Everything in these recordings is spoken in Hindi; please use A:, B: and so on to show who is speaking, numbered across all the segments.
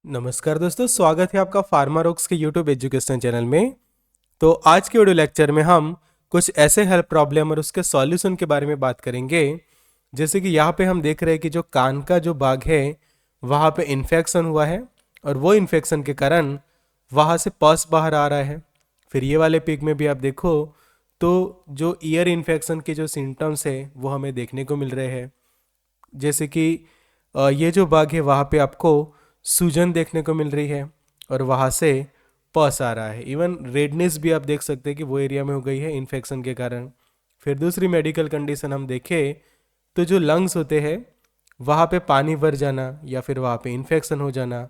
A: नमस्कार दोस्तों, स्वागत है आपका फार्मा रॉक्स के यूट्यूब एजुकेशन चैनल में। तो आज के वीडियो लेक्चर में हम कुछ ऐसे हेल्थ प्रॉब्लम और उसके सॉल्यूशन के बारे में बात करेंगे। जैसे कि यहाँ पे हम देख रहे हैं कि जो कान का जो भाग है वहाँ पे इन्फेक्शन हुआ है और वो इन्फेक्शन के कारण वहाँ से पस बाहर आ रहा है। फिर ये वाले पिक में भी आप देखो तो जो ईयर इन्फेक्शन के जो सिम्टम्स है वो हमें देखने को मिल रहे हैं। जैसे कि ये जो बाघ है वहाँ पे आपको सूजन देखने को मिल रही है और वहाँ से पस आ रहा है। इवन रेडनेस भी आप देख सकते हैं कि वो एरिया में हो गई है इन्फेक्शन के कारण। फिर दूसरी मेडिकल कंडीशन हम देखें तो जो लंग्स होते हैं वहाँ पे पानी भर जाना या फिर वहाँ पे इन्फेक्शन हो जाना,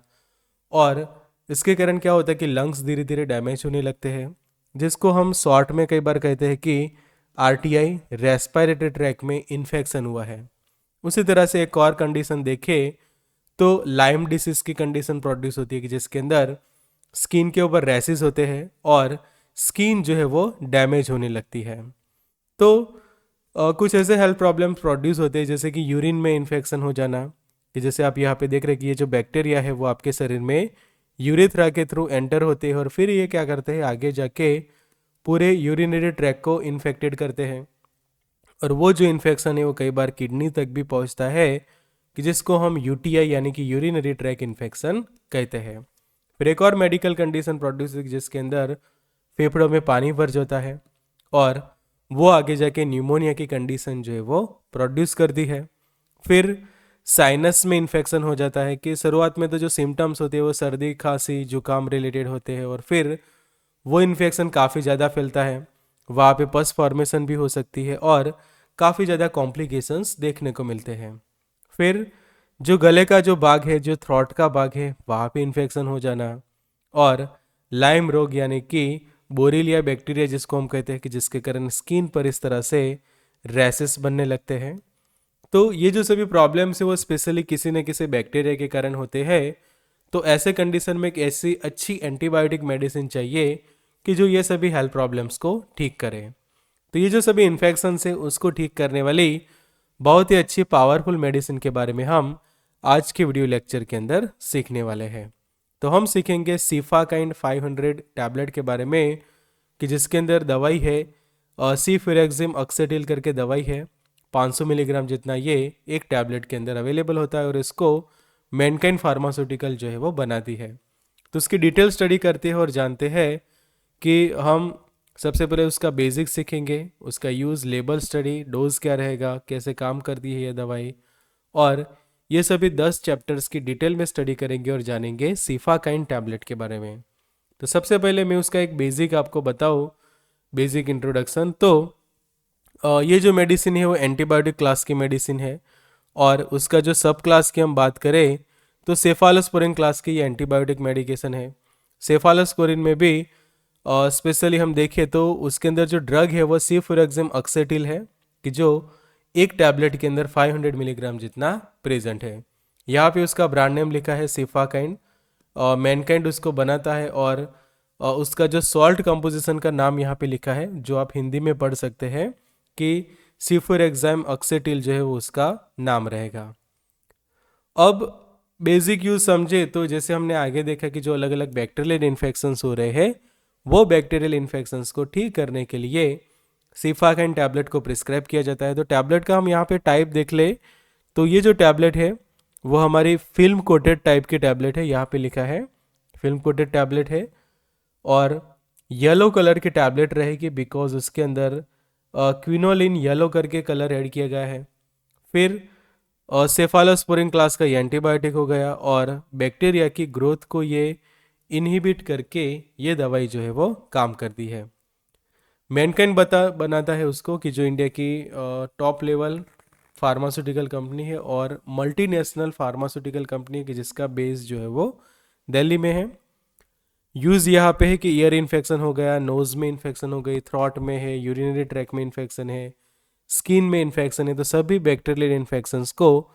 A: और इसके कारण क्या होता है कि लंग्स धीरे धीरे डैमेज होने लगते हैं, जिसको हम शॉर्ट में कई बार कहते हैं कि आरटीआई, रेस्पिरेटरी ट्रैक में इन्फेक्शन हुआ है। उसी तरह से एक और कंडीशन देखें तो लाइम डिसीज की कंडीशन प्रोड्यूस होती है कि जिसके अंदर स्किन के ऊपर रैसेस होते हैं और स्किन जो है वो डैमेज होने लगती है। तो कुछ ऐसे हेल्थ प्रॉब्लम्स प्रोड्यूस होते हैं जैसे कि यूरिन में इन्फेक्शन हो जाना, कि जैसे आप यहाँ पे देख रहे हैं कि ये जो बैक्टीरिया है वो आपके शरीर में यूरेथ्रा के थ्रू एंटर होते हैं और फिर ये क्या करते हैं, आगे जाके पूरे यूरिनरी ट्रैक को इन्फेक्टेड करते हैं। और वो जो इन्फेक्शन है वो कई बार किडनी तक भी पहुंचता है, कि जिसको हम यूटीआई यानी कि यूरिनरी ट्रैक इन्फेक्शन कहते हैं। फिर एक और मेडिकल कंडीशन प्रोड्यूस जिसके अंदर फेफड़ों में पानी भर जाता है और वो आगे जाके न्यूमोनिया की कंडीशन जो है वो प्रोड्यूस करती है। फिर साइनस में इन्फेक्शन हो जाता है कि शुरुआत में तो जो सिम्टम्स होते हैं वो सर्दी, खांसी, जुकाम रिलेटेड होते हैं और फिर वो इन्फेक्शन काफ़ी ज़्यादा फैलता है, वहाँ पे पस फॉर्मेशन भी हो सकती है और काफ़ी ज़्यादा कॉम्प्लिकेशंस देखने को मिलते हैं। फिर जो गले का जो भाग है, जो थ्रोट का भाग है, वहाँ पे इन्फेक्शन हो जाना, और लाइम रोग यानी कि बोरीलिया बैक्टीरिया जिसको हम कहते हैं कि जिसके कारण स्किन पर इस तरह से रैसेस बनने लगते हैं। तो ये जो सभी प्रॉब्लम्स है वो स्पेशली किसी न किसी बैक्टीरिया के कारण होते हैं। तो ऐसे कंडीशन में एक ऐसी अच्छी एंटीबायोटिक मेडिसिन चाहिए कि जो ये सभी हेल्थ प्रॉब्लम्स को ठीक करे। तो ये जो सभी इन्फेक्शंस है उसको ठीक करने वाली बहुत ही अच्छी पावरफुल मेडिसिन के बारे में हम आज के वीडियो लेक्चर के अंदर सीखने वाले हैं। तो हम सीखेंगे सीफाकाइंड 500 टैबलेट के बारे में, कि जिसके अंदर दवाई है सीफिरेक्जिम ऑक्सीडिल करके दवाई है। 500 मिलीग्राम जितना ये एक टैबलेट के अंदर अवेलेबल होता है और इसको मैनकाइंड फार्मास्यूटिकल जो है वो बनाती है। तो उसकी डिटेल स्टडी करते हैं और जानते हैं कि हम सबसे पहले उसका बेसिक सीखेंगे, उसका यूज़, लेबल स्टडी, डोज क्या रहेगा, कैसे काम करती है ये दवाई, और ये सभी 10 चैप्टर्स की डिटेल में स्टडी करेंगे और जानेंगे सीफाकाइंड टैबलेट के बारे में। तो सबसे पहले मैं उसका एक बेसिक आपको बताऊँ, बेसिक इंट्रोडक्शन। तो ये जो मेडिसिन है वो एंटीबायोटिक क्लास की मेडिसिन है और उसका जो सब क्लास की हम बात करें तो सेफालोस्पोरिन क्लास की ये एंटीबायोटिक मेडिकेशन है। सेफालोस्पोरिन में भी स्पेशली हम देखें तो उसके अंदर जो ड्रग है वो सीफुरेक्जिम ऑक्सीटिल है, कि जो एक टैबलेट के अंदर 500 मिलीग्राम जितना प्रेजेंट है। यहाँ पे उसका ब्रांड नेम लिखा है सीफाकाइंड, मैनकाइंड उसको बनाता है, और उसका जो सॉल्ट कंपोजिशन का नाम यहाँ पे लिखा है जो आप हिंदी में पढ़ सकते हैं कि सीफुरेक्जिम ऑक्सीटिल जो है वो उसका नाम रहेगा। अब बेसिक यूज समझे तो जैसे हमने आगे देखा कि जो अलग अलग बैक्टीरियल इन्फेक्शंस हो रहे हैं वो बैक्टीरियल इन्फेक्शंस को ठीक करने के लिए सीफाकाइन टैबलेट को प्रिस्क्राइब किया जाता है। तो टैबलेट का हम यहाँ पे टाइप देख ले तो ये जो टैबलेट है वो हमारी फिल्म कोटेड टाइप की टैबलेट है, यहाँ पे लिखा है फिल्म कोटेड टैबलेट है, और येलो कलर की टैबलेट रहेगी बिकॉज उसके अंदर क्विनोलिन येलो करके कलर ऐड किया गया है। फिर सेफालोस्पोरिन क्लास का ये एंटीबायोटिक हो गया और बैक्टीरिया की ग्रोथ को ये इनहिबिट करके ये दवाई जो है वो काम करती है। मैनकाइंड बनाता है उसको, कि जो इंडिया की टॉप लेवल फार्मास्यूटिकल कंपनी है और मल्टीनेशनल फार्मास्यूटिकल कंपनी है, कि जिसका बेस जो है वो दिल्ली में है। यूज़ यहाँ पे है कि ईयर इन्फेक्शन हो गया, नोज में इन्फेक्शन हो गई, थ्रॉट में है, यूरिनरी ट्रैक में इन्फेक्शन है, स्किन में इन्फेक्शन है, तो सभी बैक्टीरियल इन्फेक्शंस को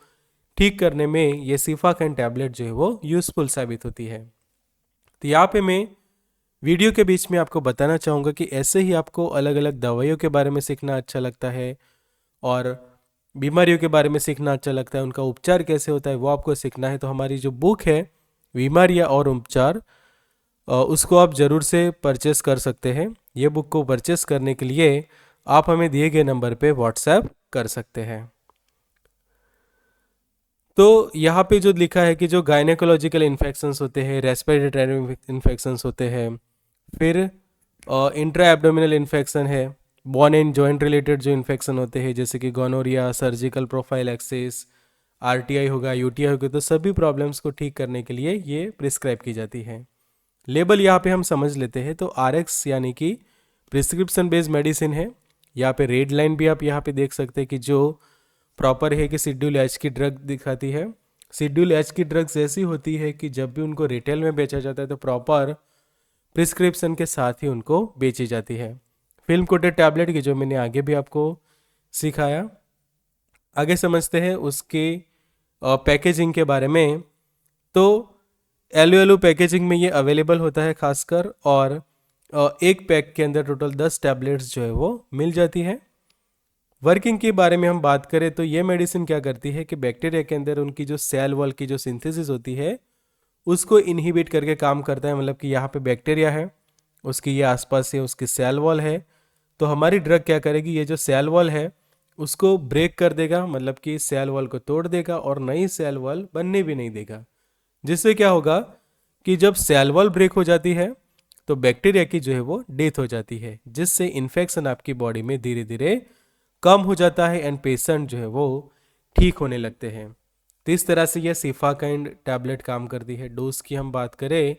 A: ठीक करने में ये सीफाकाइन टैबलेट जो है वो यूज़फुल साबित होती है। तो यहाँ पे मैं वीडियो के बीच में आपको बताना चाहूँगा कि ऐसे ही आपको अलग अलग दवाइयों के बारे में सीखना अच्छा लगता है और बीमारियों के बारे में सीखना अच्छा लगता है, उनका उपचार कैसे होता है वो आपको सीखना है, तो हमारी जो बुक है बीमारियाँ और उपचार, उसको आप ज़रूर से परचेस कर सकते हैं। ये बुक को परचेस करने के लिए आप हमें दिए गए नंबर पे व्हाट्सएप कर सकते हैं। तो यहाँ पे जो लिखा है कि जो गायनेकोलॉजिकल इन्फेक्शंस होते हैं, रेस्पिरेटरी इन्फेक्शंस होते हैं, फिर इंट्रा एब्डोमिनल इन्फेक्शन है, बोन एंड जॉइंट रिलेटेड जो इन्फेक्शन होते हैं जैसे कि gonorrhoea, surgical prophylaxis, RTI होगा, यूटीआई होगा, तो सभी प्रॉब्लम्स को ठीक करने के लिए ये प्रिस्क्राइब की जाती है। लेबल यहाँ पे हम समझ लेते हैं। तो आरएक्स यानी कि प्रिस्क्रिप्शन बेस्ड मेडिसिन है। यहाँ पे रेड लाइन भी आप यहाँ पे देख सकते हैं कि जो प्रॉपर है कि शेड्यूल एच की ड्रग दिखाती है। शेड्यूल एच की ड्रग्स ऐसी होती है कि जब भी उनको रिटेल में बेचा जाता है तो प्रॉपर प्रिस्क्रिप्शन के साथ ही उनको बेची जाती है। फिल्म कोटेड टैबलेट की जो मैंने आगे भी आपको सिखाया। आगे समझते हैं उसके पैकेजिंग के बारे में। तो एलओ पैकेजिंग में ये अवेलेबल होता है खासकर, और एक पैक के अंदर टोटल 10 टैबलेट्स जो है वो मिल जाती है। वर्किंग के बारे में हम बात करें तो ये मेडिसिन क्या करती है कि बैक्टीरिया के अंदर उनकी जो सेल वॉल की जो सिंथेसिस होती है उसको इनहिबिट करके काम करता है। मतलब कि यहाँ पे बैक्टीरिया है, उसकी ये आसपास से उसकी सेल वॉल है, तो हमारी ड्रग क्या करेगी, ये जो सेल वॉल है उसको ब्रेक कर देगा, मतलब कि सेल वॉल को तोड़ देगा और नई सेल वॉल बनने भी नहीं देगा। जिससे क्या होगा कि जब सेल वॉल ब्रेक हो जाती है तो बैक्टीरिया की जो है वो डेथ हो जाती है, जिससे इन्फेक्शन आपकी बॉडी में धीरे धीरे कम हो जाता है एंड पेशेंट जो है वो ठीक होने लगते हैं। तो इस तरह से यह सिफाकाइंड टैबलेट काम करती है। डोज की हम बात करें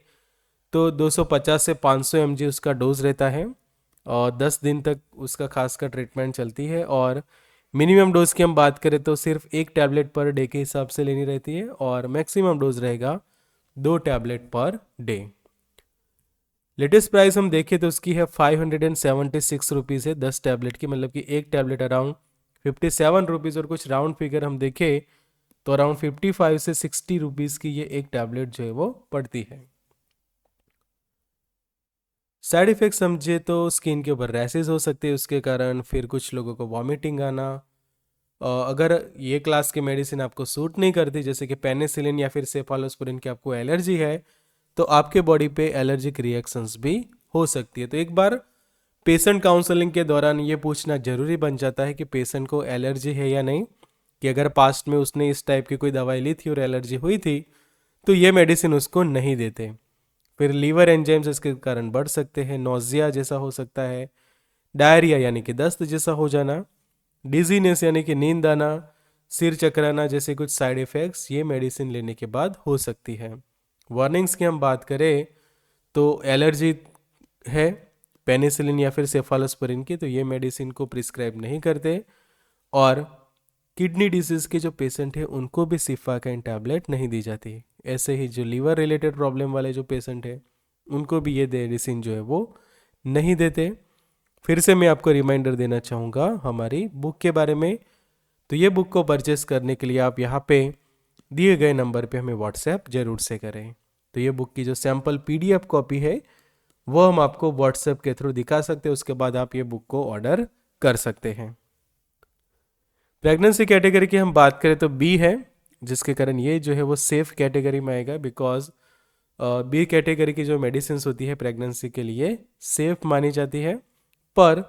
A: तो 250 से 500 mg उसका डोज रहता है और 10 दिन तक उसका खासकर ट्रीटमेंट चलती है। और मिनिमम डोज की हम बात करें तो सिर्फ एक टैबलेट पर डे के हिसाब से लेनी रहती है और मैक्सिमम डोज रहेगा 2 tablet per day. Latest price हम देखें तो उसकी है 576 रुपीज़ है 10 टैबलेट की, मतलब कि एक टैबलेट अराउंड 57 रुपीज़, और कुछ राउंड फिगर हम देखें तो अराउंड 55 से 60 रुपीज़ की ये एक टैबलेट जो है वो पड़ती है। साइड इफेक्ट समझे तो स्किन के ऊपर रैशेज हो सकते हैं उसके कारण, फिर कुछ लोगों को वॉमिटिंग आना। अगर ये क्लास की मेडिसिन आपको सूट नहीं करती जैसे कि पेनिसिलिन या फिर सेफालोस्पुरिन की आपको एलर्जी है तो आपके बॉडी पे एलर्जिक रिएक्शंस भी हो सकती है। तो एक बार पेशेंट काउंसलिंग के दौरान ये पूछना जरूरी बन जाता है कि पेशेंट को एलर्जी है या नहीं, कि अगर पास्ट में उसने इस टाइप की कोई दवाई ली थी और एलर्जी हुई थी तो ये मेडिसिन उसको नहीं देते। फिर लीवर एंजाइम्स इसके कारण बढ़ सकते हैं, नोजिया जैसा हो सकता है, डायरिया यानी कि दस्त जैसा हो जाना, डिजीनेस यानी कि नींद आना, सिर चकराना जैसे कुछ साइड इफ़ेक्ट्स ये मेडिसिन लेने के बाद हो सकती है। वार्निंग्स की हम बात करें तो एलर्जी है पेनिसिलिन या फिर सेफालोस्पुरिन की तो ये मेडिसिन को प्रिस्क्राइब नहीं करते, और किडनी डिजीज़ के जो पेशेंट हैं उनको भी सिफाकाइन टैबलेट नहीं दी जाती। ऐसे ही जो लीवर रिलेटेड प्रॉब्लम वाले जो पेशेंट हैं उनको भी ये मेडिसिन जो है वो नहीं देते। फिर से मैं आपको रिमाइंडर देना चाहूँगा हमारी बुक के बारे में। तो ये बुक को परचेस करने के लिए आप यहाँ पे दिए गए नंबर पे हमें व्हाट्सएप जरूर से करें। तो ये बुक की जो सैम्पल PDF कॉपी है वो हम आपको व्हाट्सएप के थ्रू दिखा सकते हैं, उसके बाद आप ये बुक को ऑर्डर कर सकते हैं। प्रेगनेंसी कैटेगरी की हम बात करें तो बी है, जिसके कारण ये जो है वो सेफ कैटेगरी में आएगा, बिकॉज बी कैटेगरी की जो मेडिसिन होती है प्रेगनेंसी के लिए सेफ मानी जाती है। पर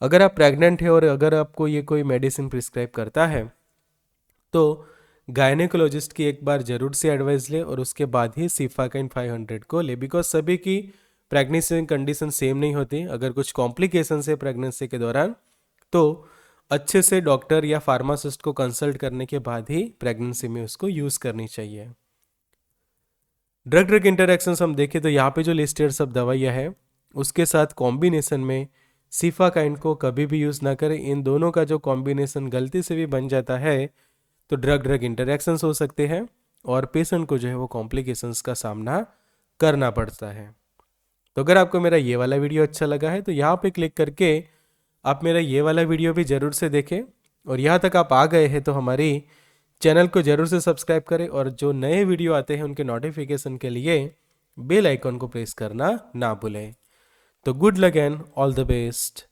A: अगर आप प्रेग्नेंट है और अगर आपको ये कोई मेडिसिन प्रिस्क्राइब करता है तो गायनेकोलॉजिस्ट की एक बार जरूर से एडवाइस ले और उसके बाद ही सिफाकाइन 500 को ले, बिकॉज सभी की प्रेगनेंसी कंडीशन सेम नहीं होती। अगर कुछ कॉम्प्लिकेशन है प्रेगनेंसी के दौरान तो अच्छे से डॉक्टर या फार्मासिस्ट को कंसल्ट करने के बाद ही प्रेगनेंसी में उसको यूज़ करनी चाहिए। ड्रग ड्रग इंटरेक्शंस हम देखें तो यहाँ पे जो लिस्टेड सब दवाइयाँ हैं उसके साथ कॉम्बिनेशन में सिफाकाइन को कभी भी यूज़ ना करें। इन दोनों का जो कॉम्बिनेशन गलती से भी बन जाता है तो ड्रग ड्रग इंटरेक्शंस हो सकते हैं और पेशेंट को जो है वो कॉम्प्लिकेशंस का सामना करना पड़ता है। तो अगर आपको मेरा ये वाला वीडियो अच्छा लगा है तो यहाँ पे क्लिक करके आप मेरा ये वाला वीडियो भी ज़रूर से देखें, और यहाँ तक आप आ गए हैं तो हमारी चैनल को ज़रूर से सब्सक्राइब करें, और जो नए वीडियो आते हैं उनके नोटिफिकेशन के लिए बेल आइकॉन को प्रेस करना ना भूलें। तो good luck and all the best.